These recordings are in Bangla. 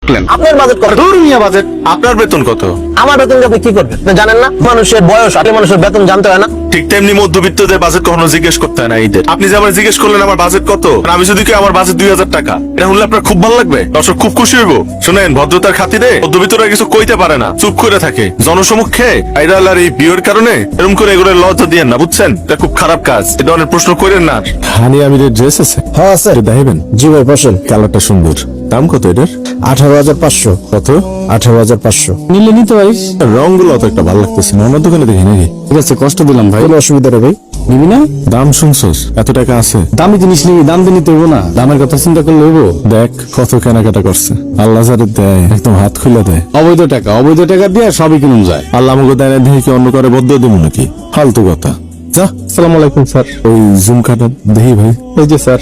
ঢুকলেন। আপনার বাজেট কত? ধুর মিয়া বাজেট। আপনার বেতন কত? আমার বেতন আপনি কি করবেন? আপনি জানেন না মানুষের বয়স আর মানুষের বেতন জানতে হয় না? ঠিক তেমনি মধ্যবিত্তদের বাজেট কখনো জিজ্ঞেস করতে হয় না ঈদের। আপনি যে আমার জিজ্ঞেস করলেন আমার বাজেট কত, আর আমি যদি কেউ আমার বাজেট 2000 টাকা, এটা শুনলে আপনার খুব ভালো লাগবে? দর্শক খুব খুশি হইব। শুনেন, ভদ্রতার খাতিরে মধ্যবিত্তরা কিছু কইতে পারে না, চুপ করে থাকে। জনসমক্ষে আইডাল আর এই বিয়ের কারণে এরকম করে এগুলো লজ্জা দিয়েন না, বুঝছেন? এটা খুব খারাপ কাজ। এটা অনেক প্রশ্ন করেন না। হানি আমিরের ড্রেস আছে? হ্যাঁ স্যার। দেখাইবেন? জি ভাই বসেন। কালারটা সুন্দর। দাম কত এটার? 18,500। কত? 18,500 নিলে নিতে পারিস। রংগুলো অত একটা ভালো লাগতেছে না, অন্য দোকানে দেখি নাকি? ঠিক আছে, কষ্ট দিলাম ভাই। কোনো অসুবিধা নেই ভাই। নিবি না? দাম শুনছস? এত টাকা আছে? দামি জিনিস নিবি, দাম দিয়ে নিতে হইব না? দামের কথা চিন্তা করলে হইব? দেখ কত কেনাকাটা করছে। আল্লাহ যারে দেয় একদম হাত খুলে দেয়। অবৈধ টাকা দিয়ে সবই কিনুন যায়। আল্লাহ আমাকে দেয় না দেখি কি অন্য করে বদ্ধ দেবো নাকি? ফালতু কথা। যা। আসসালামু আলাইকুম স্যার। ওই ঝুমকাটা দেখি ভাই। এই যে স্যার।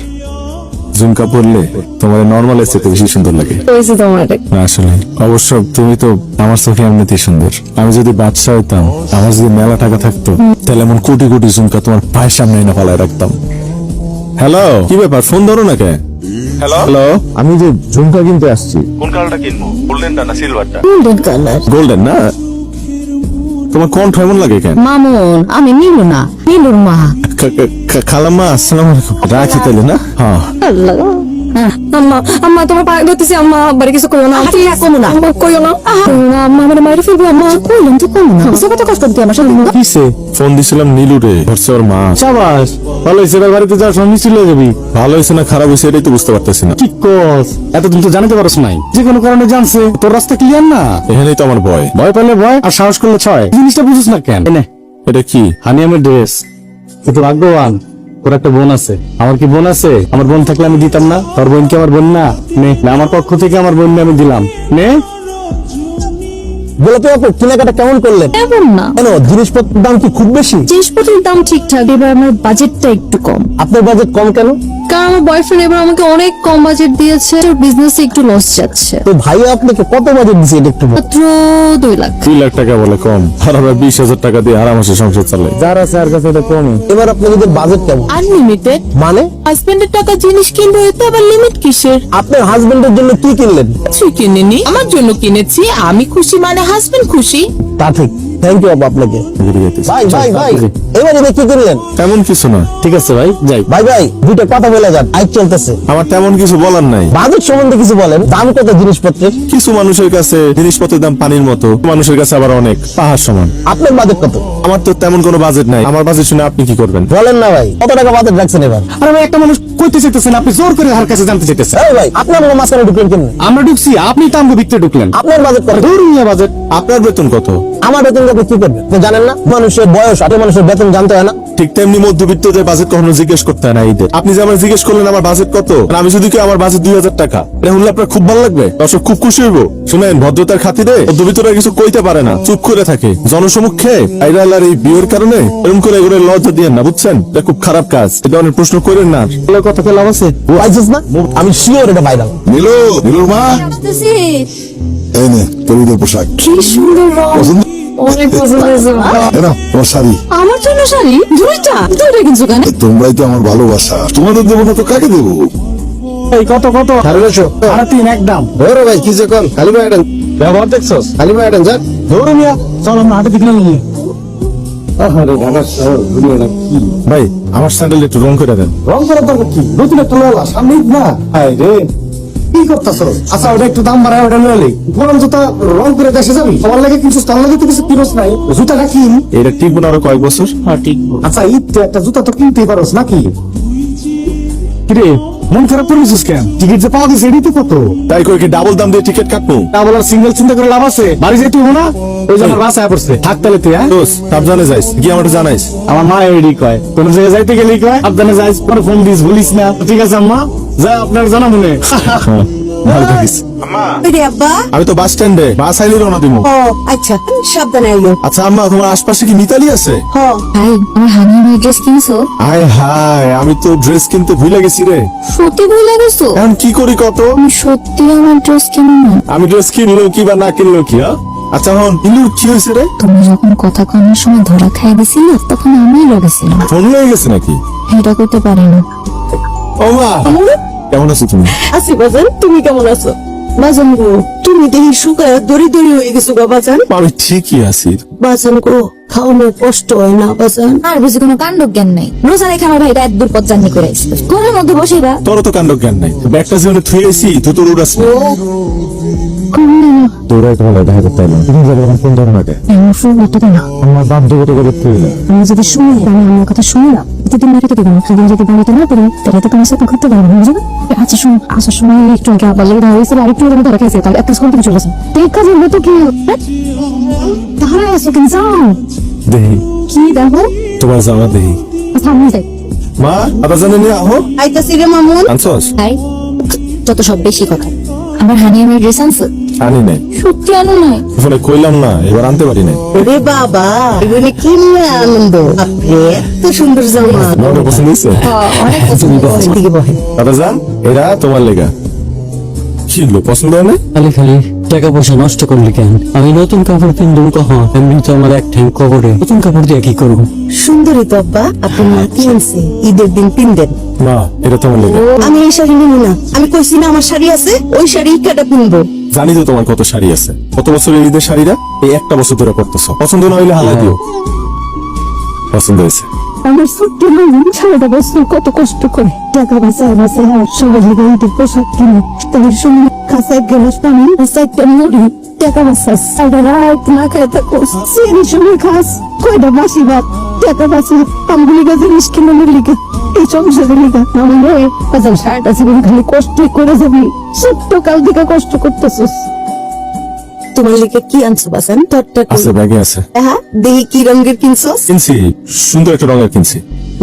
ঝুমকা পরলে তোমার নর্মাল এসে তো বেশি সুন্দর লাগে। না আসলে অবশ্য তুমি তো আমার চোখে এমনিতেই সুন্দর। আমি যদি বাদশা হইতাম, আমার যদি মেলা টাকা থাকতো, তাহলে এমন কোটি কোটি ঝুমকা তোমার পায়ের সামনে এনে পালায় রাখতাম। হ্যালো, কি ব্যাপার? ফোন ধরো না কে? হ্যালো, হ্যালো, আমি যে ঝুমকা কিনতে আসছি। কোন কালারটা কিনবো? গোল্ডেনটা না সিলভারটা? Golden colour. গোল্ডেন না? তোমার কণ্ঠ এমন লাগে কেন? মামুন, আমি নীলু না, নীলুর মা। খালাম্মা আসসালামু আলাইকুম। রাখি তাহলে না? হ্যাঁ। আল্লাহ। আম্মা আম্মা তোমার পায়ে ধরতেছি আম্মা, বাড়ি কিছু কইও না। ঠিক আছে, কমু না। আম্মা কইও না। কইও না, আম্মা আমার মায়ের ফেলবো। আম্মা কইলাম তো কমু না। সে কত কষ্ট দিতে আমার সাথে। কিসে? ফোন দিছিলাম নীলুরে, ধরছে ওর মা। সাবাস, ভালো হয়েছে। এবার বাড়িতে যাওয়ার সময় মিছিল হয়ে যাবি। ভালো হয়েছে না খারাপ হয়েছে এটাই তো বুঝতে পারতেছি না। কি কস? এতদিন তো জানাতে পারস নাই। যে কোনো কারণে জানছে, তোর রাস্তা ক্লিয়ার না। এখানেই তো আমার ভয়। ভয় পেলে ভয়, আর সাহস করলে ছয়। জিনিসটা বুঝিস না কেন? এনে এটা কি? হানি আমার ড্রেস। তুই তো ভাগ্যবান, তোর একটা বোন আছে। আমার কি বোন আছে? আমার বোন থাকলে আমি দিতাম না? তোর বোন কি আমার বোন না? নে, না, আমার পক্ষ থেকে আমার বোন আমি দিলাম। নে। বলে তো আপু কেনাকাটা কেমন করলেন? এমন না, কেন, জিনিসপত্রের দাম কি খুব বেশি? জিনিসপত্রের দাম ঠিকঠাক, এবার আমার বাজেটটা একটু কম। আপনার বাজেট কম কেন? কারণ আমার বয়ফ্রেন্ড এবার আমাকে অনেক কম বাজেট দিয়েছে, ওর বিজনেসে একটু লস যাচ্ছে। তো ভাই আপনাকে কত বাজেট দিছে এটা একটু বলুন। মাত্র 2 লাখ। 2 লাখ টাকা বলে কম? আর আমরা 20,000 টাকা দিয়ে আরামসে সংসার চালাই। যার আছে আর কাছে এটা কমই। এবার আপনাদের বাজেট কেমন? আনলিমিটেড। মানে হাজবেন্ডের টাকা জিনিস কিনবো, এতে আবার লিমিট কিসের? আপনার হাজবেন্ডের জন্য কি কিনলেন? কিছুই কিনিনি, আমার জন্য কিনেছি। আমি খুশি মানে হাজবেন্ড খুশি। তা ঠিক। থ্যাংক ইউ আপনাকে। ভাই ভাই ভাই, এবার এটা কি কিনলেন? তেমন কিছু না। ঠিক আছে ভাই, যাই। ভাই ভাই, দুইটা কথা বলে যান, আইক চলতেছে। আমার তেমন কিছু বলার নাই। বাজেট সম্বন্ধে কিছু বলেন। দাম কত জিনিসপত্রের? কিছু মানুষের কাছে জিনিসপত্রের দাম পানির মতো, মানুষের কাছে আবার অনেক পাহাড় সমান। আপনার বাজেট কত? আমার তো তেমন কোনো বাজেট নাই। আমার বাজেট শুনে আপনি কি করবেন? বলেন না ভাই, কত টাকা বাজেট রাখছেন এবার? আর আমি একটা মানুষ কইতে চাইতেছেন, আপনি জোর করে হার কাছে জানতে চাইতেছেন। এই ভাই, আপনি আমার মাঝখানে ঢুকলেন কেন? আমরা ঢুকছি, আপনি তো আমাকে ভিতরে ঢুকলেন। আপনার বাজেট কত? ধুর মিয়া বাজেট। আপনার বেতন কত? আমার বেতন আপনি কি করবেন? আপনি জানেন না মানুষের বয়স আর মানুষের বেতন জানতে হয় না? ঠিক তেমনি মধ্যবিত্তদের বাজেট কখনো জিজ্ঞেস করতে হয় না ঈদের। আপনি যে আমার জিজ্ঞেস করলেন আমার বাজেট কত, আর আমি যদি কেউ আমার বাজেট 2000 টাকা, এটা শুনলে আপনার খুব ভালো লাগবে? দর্শক খুব খুশি হইব। শুনেন, ভদ্রতার খাতিরে মধ্যবিত্তরা কিছু কইতে পারে না, চুপ করে থাকে। জনসমক্ষে আইডাল আর এই বিয়ের কারণে এরকম করে এগুলো লজ্জা দিয়েন না, বুঝছেন? এটা খুব খারাপ কাজ। এটা অনেক প্রশ্ন করেন না। কথা কে লাভ আছে? পাইছিস না? আমি শিওর এটা ভাইরাল। নীলুর মা, এই নে তোর ঈদের পোশাক। কি সুন্দর রং, পছন্দ? অনেক পছন্দ হয়েছে। এ নাও তোমার শাড়ি। আমার জন্য শাড়ি দুইটা? দুইটা কিনছো কেন? তোমরাই তো আমার ভালোবাসা, তোমাদের দেবো না তো কাকে দেবো? এই কত কত? 3.5 একদম। ধরো ভাই, কি যে কর, খালি ভাই আটেন, ব্যবহার দেখছস? খালি ভাই আটেন, যান। ধরো মিয়া, চল আমরা হাটে দিকে নিয়ে। ভাই আমার স্যান্ডেল একটু রং করে দেন। রং করার দরকার কি? নতুন একটা ললা, সামনে ঈদ না? হায় রে, কি করতেছ? আচ্ছা ওটা একটু দাম বাড়ায়, ওটা নিয়ে গরম জুতা রং করে দেশে যাবি? তোমার লাগে কিছু, তার লাগে তো কিছু কিনোস নাই। জুতাটা কিন। এটা টিকবো না আরো কয়েক বছর? আচ্ছা ঈদ তো একটা জুতা তো কিনতেই পারোস নাকি? কিরে মন খারাপ করেছিস কেন? টিকিট যে পাওয়া গেছে এটাই তো কত। তাই কই কি ডাবল দাম দিয়ে টিকিট কাটবো? তা বলার সিঙ্গেল চিন্তা করে লাভ আছে? বাড়ি যেতে হবো না? ওই যে আমার বাসায় পড়ছে, থাক তাহলে তুই। হ্যাঁ, দোস সাবধানে যাইস, গিয়ে আমাকে জানাইস। আমার মা এডি কয়, কোন জায়গায় যাইতে গেলেই কয় সাবধানে যাইস, কোনো ফোন দিস বলিস না। ঠিক আছে আম্মা, যা আপনার জানা মনে। ভালো থাকিস। আব্বা, আমি তো বাস স্ট্যান্ডে, বাস আইলে রওনা দিব। ও আচ্ছা, সাবধানে আইও। আচ্ছা আম্মা, তোমার আশপাশে কি মিতালি আছে? ভাই, আমার হানিমুনের ড্রেস কিনছো? হায় হায়, আমি তো ড্রেস কিনতে ভুলে গেছি রে। সত্যি ভুলে গেছো? এখন কি করি কত? আমি সত্যি আমার ড্রেস কিনো না। আমি ড্রেস কিনলো কি বা না কিনলো কি? আচ্ছা হন, ইন্দুর কি হয়েছে রে? তুমি যখন কথা কনের সময় ধরা খাই দিছিল, তখন আমি লেগেছিলাম। ফোন হয়ে গেছে নাকি? এটা করতে পারি না। ও মা, কেমন আছো তুমি? আছি বাজান, তুমি কেমন আছো? বাজান গো, তুমি দেখি শুকায় দড়ি দড়ি হয়ে গেছো গো বাজান। আমি ঠিকই আছি। বাজান গো, খাওয়ানোর কষ্ট হয় না বাজান? আর বেশি কোনো কাণ্ড জ্ঞান নাই। রোজা রেখে আমার ভাইটা এক দূর পথ জার্নি করে আসছে, ঘরের মধ্যে বসে গা। তোর তো কাণ্ড জ্ঞান নাই, ব্যাগটা জীবনে থুয়ে আইছি তুই তোর উড়াস না। তোরা একটা ভালো দেখা করতে এলাম, তুমি যাবে এখন ফোন ধরে নাকে আমার বাপ দেবতা করে তুই না। আমি যদি শুনি, আমি আমার কথা শুনি না, প্রতিদিন বাড়িতে দেবো না। সেদিন যদি বাড়িতে না পড়ি, তাহলে তো তোমার সাথে ঘুরতে পারবো না, বুঝবে? আচ্ছা শুন, আসার সময় একটু আগে আবার লেগে হয়েছে, আরেকটু আগে ধরে খেয়েছে, তাহলে একটা স্কুল থেকে চলে আসে। তো এই কাজের মতো কি তাহলে আসো কিন্তু যাও। দেহি কি দেখো? তোমার জামা দেহি। সামনে যাই। মা আবার জানে নিয়ে আহো। আইতাছি রে মামুন। আনছস? তাই যত সব বেশি কথা। আমার হানি আমার ড্রেস আনছে, আনি নাই, সত্যি আনো নাই। ফোনে কইলাম না, এবার আনতে পারি নাই। ওরে বাবা, এগুলো কি নিয়ে আনন্দ! আপনি এত সুন্দর জামা। মনে পছন্দ হয়েছে? অনেক পছন্দ হয়েছে। এদিকে বহে। দাদা যান, এরা তোমার লেগা। কি হলো, পছন্দ হয় না? খালি খালি টাকা পয়সা নষ্ট করলি কেন? আমি নতুন কাপড় কিনবো কখন? এমনি তো আমার এক ঠ্যাং কবরে, নতুন কাপড় দিয়ে কি করবো? সুন্দরী তো আব্বা, আপনি নাতি আনছে, ঈদের দিন পিনদেন। মা এটা তোমার লেগা। আমি এই শাড়ি নিব না, আমি কইছি না আমার শাড়ি আছে, ওই শাড়ি কাটা পিনবো। জানি তো তোমার কত শাড়ি আছে, কত বছরের ঈদের শাড়িরা এই একটা বছর ধরে পড়তেছো। পছন্দ না হইলে হালা দিও। পছন্দ হয়েছে? আমার ছোট্ট মামুন সারাটা বছর কত কষ্ট করে টাকা বাঁচায় বাঁচায় সবাই ঈদের পোশাক কিনে, তাদের সঙ্গে খাঁচায় গ্লাস পানি, চারটা মুড়ি, টাকা বাঁচাস, সারা রাত না খায় থাকোস, সেই সময় খাস, কয়টা বাসি ভাত, টাকা বাঁচে আমগুলি গাছের জিনিস কিনে লিখে এই সংসারের লিখা। আমার রে বাজার সারাটা জীবন খালি কষ্ট করে যাবি, সত্য কাল থেকে কষ্ট করতেছিস। তোমার লিখে কি আনছো বাসান? তোরটা কই? আছে, ব্যাগে আছে। হ্যাঁ, দেখি কি রঙের কিনছস? কিনছি, সুন্দর একটা রঙের কিনছি।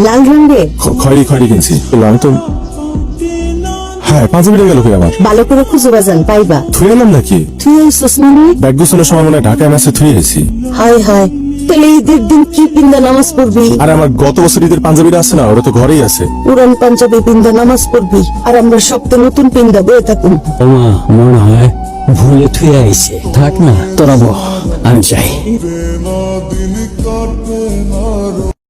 লাল রঙের? খয়েরি খয়েরি কিনছি। আমি তো হ্যাঁ, পাঞ্জাবিটা গেল কই আমার? ভালো করে খুঁজে বাজান, পাইবা। থুয়ে এলাম নাকি? তুই আইসস মানে? ব্যাগ গুছানোর সময় মনে হয় ঢাকায় মেসে থুয়ে এসেছি। হায় হায়, তাহলে ঈদের দিন কি পিন্দা নামাজ পড়বি? আর আমার গত বছর ঈদের পাঞ্জাবিটা আছে না, ওটা তো ঘরেই আছে। পুরান পাঞ্জাবি পিন্দা নামাজ পড়বি, আর আমরা সব তো নতুন পিন্দা বয়ে থাকুন। ওমা মনে হয় ভুলে থুয়ে আইছে। থাক না, তোরা বহ, আমি যাই।